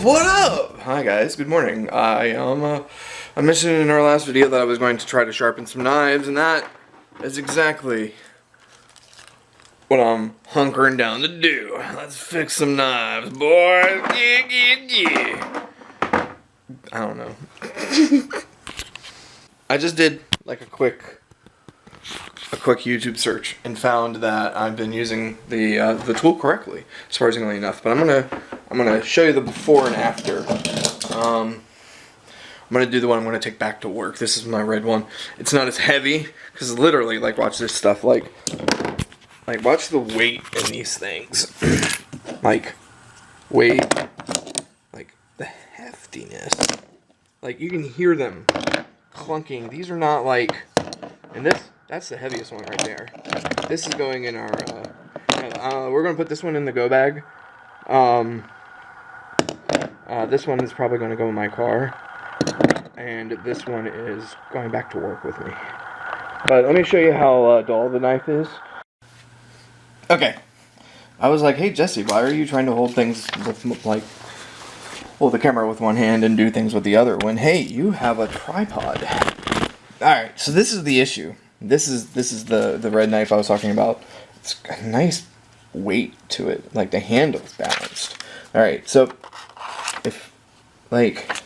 What up? Hi guys, good morning. I mentioned in our last video that I was going to try to sharpen some knives, and that is exactly what I'm hunkering down to do. Let's fix some knives, boys. Yeah. I don't know. I just did like a quick YouTube search and found that I've been using the tool correctly, surprisingly enough. But I'm gonna show you the before and after. I'm gonna do the one I'm gonna take back to work. This is my red one. It's not as heavy because literally, like, watch this stuff. Like watch the weight in these things. like weight, like the heftiness. Like you can hear them clunking. These are not like, and that's the heaviest one right there. This is going in our, we're going to put this one in the go bag. This one is probably going to go in my car. And this one is going back to work with me. But let me show you how dull the knife is. Okay. I was like, hey Jesse, why are you trying to hold things with, like, hold the camera with one hand and do things with the other when, hey, you have a tripod. Alright, so this is the issue. This is the red knife I was talking about. It's got a nice weight to it. Like the handle's balanced. Alright, so if like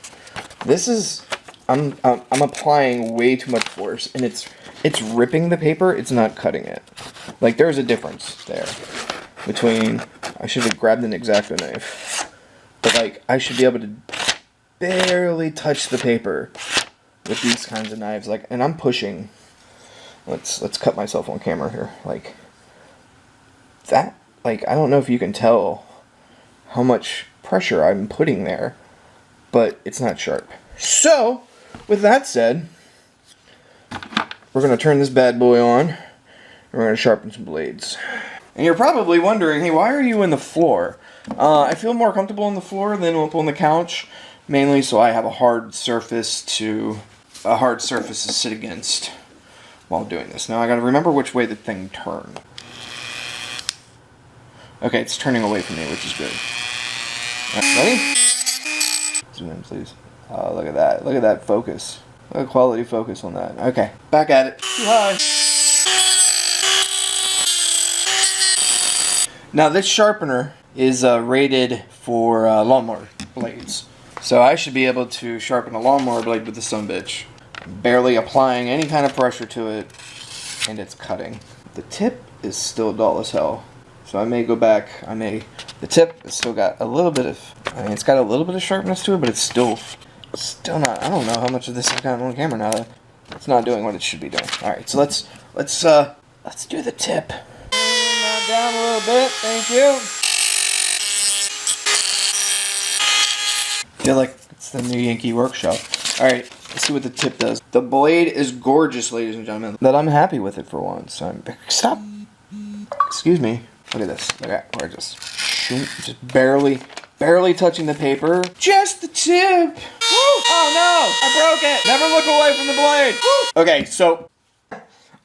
this is I'm applying way too much force and it's ripping the paper, it's not cutting it. Like there's a difference there between, I should have grabbed an X-Acto knife. But like I should be able to barely touch the paper with these kinds of knives. Like, and I'm pushing. Let's cut myself on camera here. Like that. Like I don't know if you can tell how much pressure I'm putting there, but it's not sharp. So, with that said, we're gonna turn this bad boy on. And we're gonna sharpen some blades. And you're probably wondering, hey, why are you in the floor? I feel more comfortable on the floor than up on the couch, mainly so I have a hard surface to sit against while doing this. Now I gotta remember which way the thing turned. Okay, it's turning away from me, which is good. Right, ready? Zoom in, please. Look at that. Look at that focus. Look at quality focus on that. Okay, back at it. Too high. Now this sharpener is rated for lawnmower blades. So I should be able to sharpen a lawnmower blade with this sumbitch. Barely applying any kind of pressure to it, and it's cutting. The tip is still dull as hell. So I may go back, the tip has still got a little bit of, it's got a little bit of sharpness to it, but it's still not, I don't know how much of this I've got on camera now. It's not doing what it should be doing. Alright, so let's do the tip. Down a little bit, thank you. Feel like it's the new Yankee workshop. Alright, let's see what the tip does. The blade is gorgeous, ladies and gentlemen. That I'm happy with it for once. Stop. Excuse me. Look at this. Look at that. We're just barely touching the paper. Just the tip. Woo! Oh no! I broke it! Never look away from the blade! Woo! Okay, so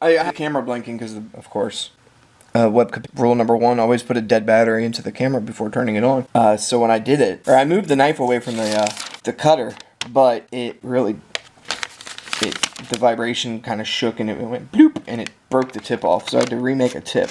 I have the camera blinking because, of course, Webbcapades rule number 1, always put a dead battery into the camera before turning it on. So when I did it, or I moved the knife away from the cutter, but the vibration kind of shook and it went bloop and it broke the tip off. So I had to remake a tip.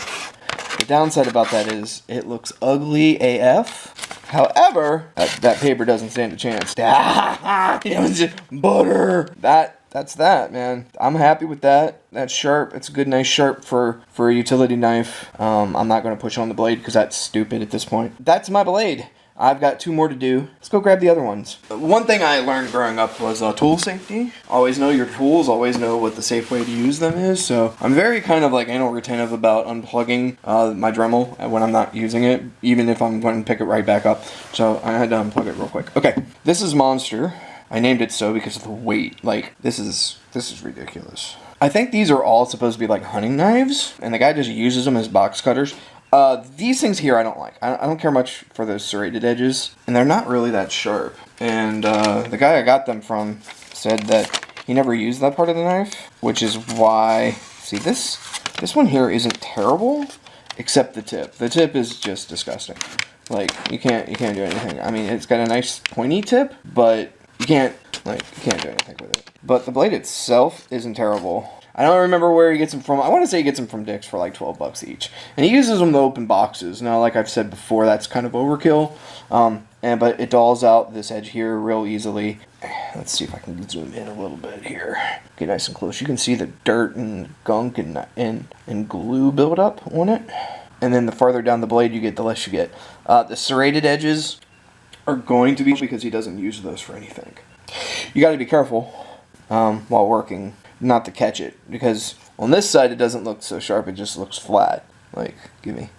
The downside about that is it looks ugly AF. However, that paper doesn't stand a chance. It was just butter. That's that, man. I'm happy with that. That's sharp. It's a good, nice sharp for a utility knife. I'm not going to push on the blade because that's stupid at this point. That's my blade. I've got 2 more to do. Let's go grab the other ones. One thing I learned growing up was tool safety. Always know your tools, always know what the safe way to use them is. So I'm very kind of like anal retentive about unplugging my Dremel when I'm not using it, even if I'm going to pick it right back up. So I had to unplug it real quick. Okay, this is Monster. I named it so because of the weight. Like, this is ridiculous. I think these are all supposed to be like hunting knives, and the guy just uses them as box cutters. These things here I don't like. I don't care much for those serrated edges, and they're not really that sharp. And the guy I got them from said that he never used that part of the knife, which is why, see this one here isn't terrible, except the tip. The tip is just disgusting. Like, you can't do anything. I mean, it's got a nice pointy tip, but you can't do anything with it. But the blade itself isn't terrible. I don't remember where he gets them from. I want to say he gets them from Dick's for like 12 bucks each. And he uses them to open boxes. Now, like I've said before, that's kind of overkill. But it dulls out this edge here real easily. Let's see if I can zoom in a little bit here. Get nice and close. You can see the dirt and gunk and glue buildup on it. And then the farther down the blade you get, the less you get. The serrated edges are going to be because he doesn't use those for anything. You got to be careful while working not to catch it, because on this side it doesn't look so sharp, it just looks flat. Like,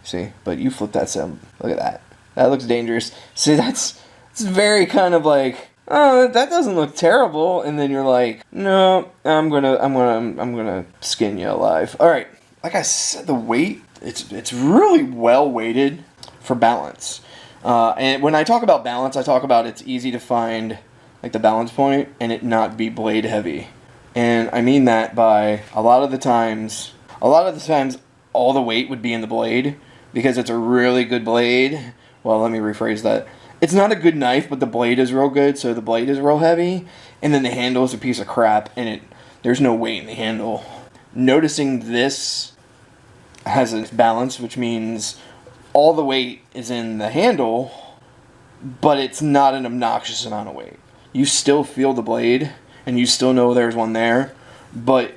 see? But you flip that side, look at that. That looks dangerous. See, it's very kind of like, oh, that doesn't look terrible, and then you're like, no, I'm gonna skin you alive. All right, like I said, the weight, it's really well weighted for balance. And when I talk about balance, I talk about it's easy to find like the balance point and it not be blade heavy. And I mean that by a lot of the times all the weight would be in the blade because it's a really good blade. Well, let me rephrase that. It's not a good knife, but the blade is real good, so the blade is real heavy. And then the handle is a piece of crap, and there's no weight in the handle. Noticing this has a balance, which means all the weight is in the handle, but it's not an obnoxious amount of weight. You still feel the blade, and you still know there's one there, but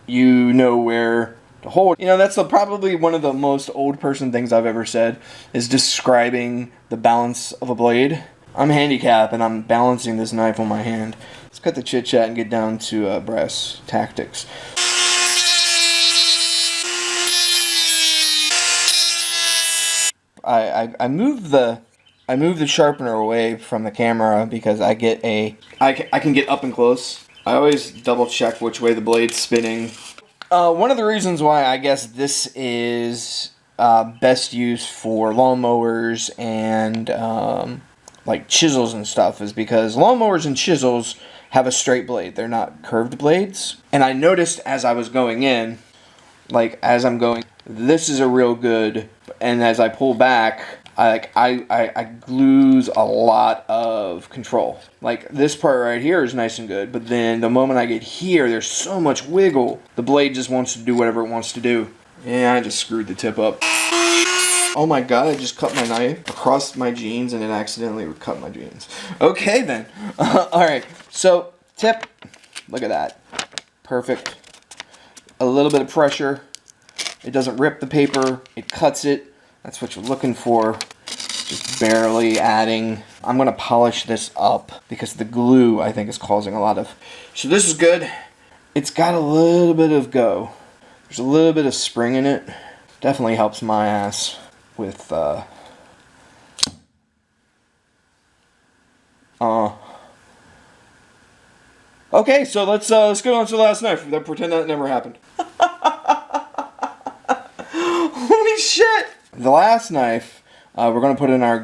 you know where to hold. You know, that's probably one of the most old person things I've ever said, is describing the balance of a blade. I'm handicapped, and I'm balancing this knife on my hand. Let's cut the chit-chat and get down to brass tactics. I moved the sharpener away from the camera because I can get up and close. I always double check which way the blade's spinning. One of the reasons why I guess this is best used for lawnmowers and like chisels and stuff is because lawnmowers and chisels have a straight blade. They're not curved blades. And I noticed as I was going in, like as I'm going, this is a real good, and as I pull back, I lose a lot of control. Like this part right here is nice and good, but then the moment I get here, there's so much wiggle. The blade just wants to do whatever it wants to do. Yeah, I just screwed the tip up. Oh my god, I just cut my knife across my jeans and it accidentally cut my jeans. Okay then. Alright, so tip, look at that. Perfect. A little bit of pressure. It doesn't rip the paper, it cuts it. That's what you're looking for. Just barely adding. I'm going to polish this up because the glue, I think, is causing a lot of... So this is good. It's got a little bit of go. There's a little bit of spring in it. Definitely helps my ass with... Okay, so let's get on to the last knife. Pretend that never happened. Holy shit! The last knife, we're going to put in our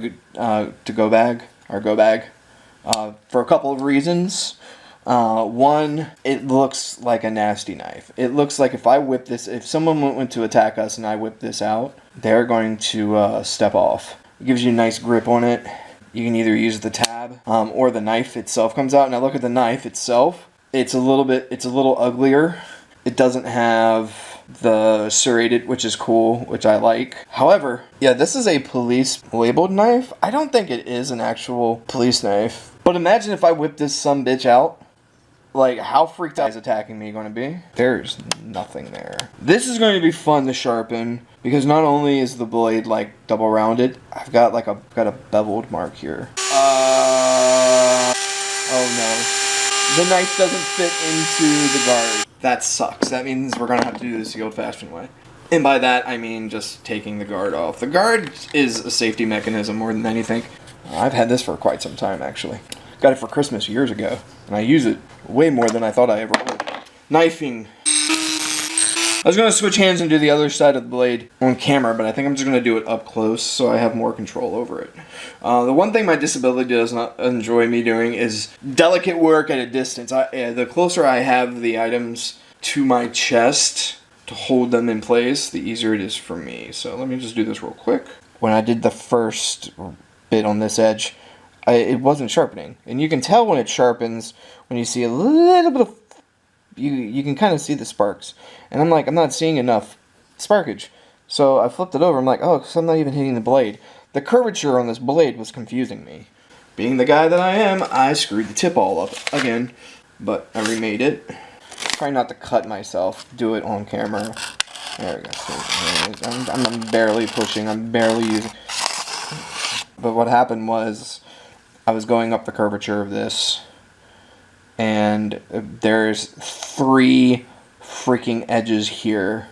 to-go bag, our go bag, for a couple of reasons. One, it looks like a nasty knife. It looks like if someone went to attack us and I whip this out, they're going to step off. It gives you a nice grip on it. You can either use the tab or the knife itself comes out. Now look at the knife itself. It's a little uglier. It doesn't have the serrated, which is cool, which I like. However, yeah, this is a police labeled knife. I don't think it is an actual police knife. But imagine if I whip this sumbitch out. Like, how freaked out is attacking me going to be? There's nothing there. This is going to be fun to sharpen because not only is the blade like double rounded, I've got a beveled mark here. Oh no. The knife doesn't fit into the guard. That sucks. That means we're going to have to do this the old-fashioned way. And by that, I mean just taking the guard off. The guard is a safety mechanism more than anything. I've had this for quite some time, actually. Got it for Christmas years ago, and I use it way more than I thought I ever would. Knifing. I was going to switch hands and do the other side of the blade on camera, but I think I'm just going to do it up close so I have more control over it. The one thing my disability does not enjoy me doing is delicate work at a distance. The closer I have the items to my chest to hold them in place, the easier it is for me. So let me just do this real quick. When I did the first bit on this edge, it wasn't sharpening. And you can tell when it sharpens when you see a little bit of, you can kind of see the sparks. And I'm like, I'm not seeing enough sparkage. So I flipped it over. I'm like, oh, because I'm not even hitting the blade. The curvature on this blade was confusing me. Being the guy that I am, I screwed the tip all up again. But I remade it. Try not to cut myself. Do it on camera. There we go. So, I'm barely pushing. I'm barely using. But what happened was, I was going up the curvature of this, and there's 3 freaking edges here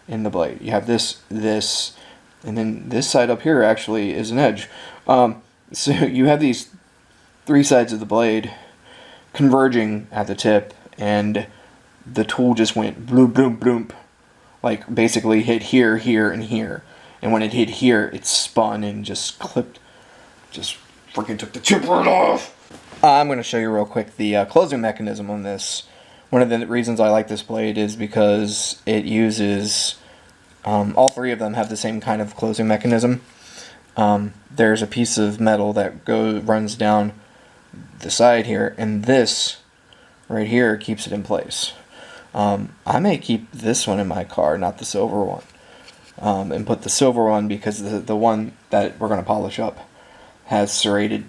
in the blade. You have this, and then this side up here actually is an edge. So you have these 3 sides of the blade converging at the tip, and the tool just went bloop, bloop, bloop. Like, basically hit here, here, and here. And when it hit here, it spun and just clipped, just freaking took the tip right off. I'm going to show you real quick the closing mechanism on this. One of the reasons I like this blade is because it uses, all 3 of them have the same kind of closing mechanism. There's a piece of metal that runs down the side here, and this right here keeps it in place. I may keep this one in my car, not the silver one, and put the silver one because the one that we're going to polish up has serrated,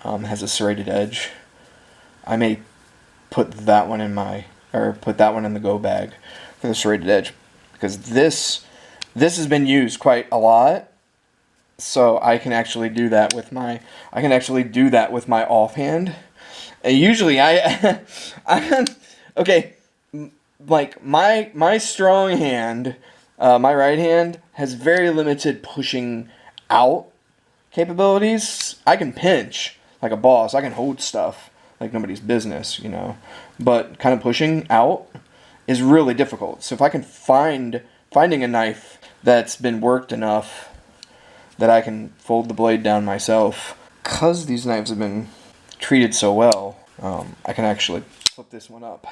has a serrated edge. I may put that one in put that one in the go bag for the serrated edge, because this has been used quite a lot, so I can actually do that with my offhand. And usually okay, like my strong hand, my right hand has very limited pushing out capabilities. I can pinch like a boss. I can hold stuff like nobody's business, you know. But kind of pushing out is really difficult. So if I can finding a knife that's been worked enough that I can fold the blade down myself, because these knives have been treated so well, I can actually flip this one up.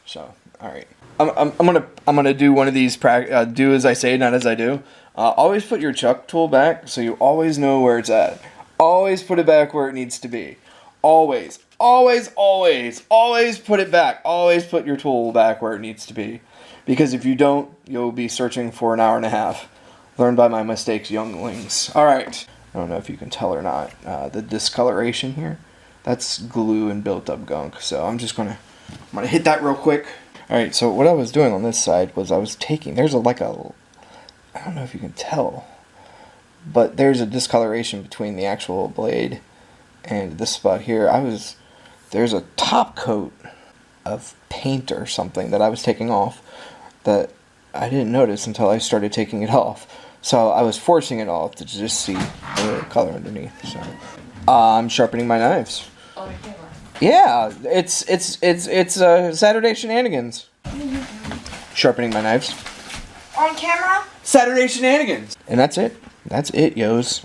So, all right, I'm gonna do one of these. Do as I say, not as I do. Always put your chuck tool back so you always know where it's at. Always put it back where it needs to be. Always, always, always, always put it back. Always put your tool back where it needs to be, because if you don't, you'll be searching for an hour and a half. Learn by my mistakes, younglings. All right. I don't know if you can tell or not. The discoloration here, that's glue and built up gunk. So I'm gonna hit that real quick. All right. So what I was doing on this side was I was taking. There's I don't know if you can tell, but there's a discoloration between the actual blade and this spot here. There's a top coat of paint or something that I was taking off that I didn't notice until I started taking it off. So I was forcing it off to just see the color underneath. So I'm sharpening my knives. On your camera. Yeah, it's Saturday Shenanigans. Sharpening my knives. On camera? Saturday Shenanigans. And that's it. That's it, yos.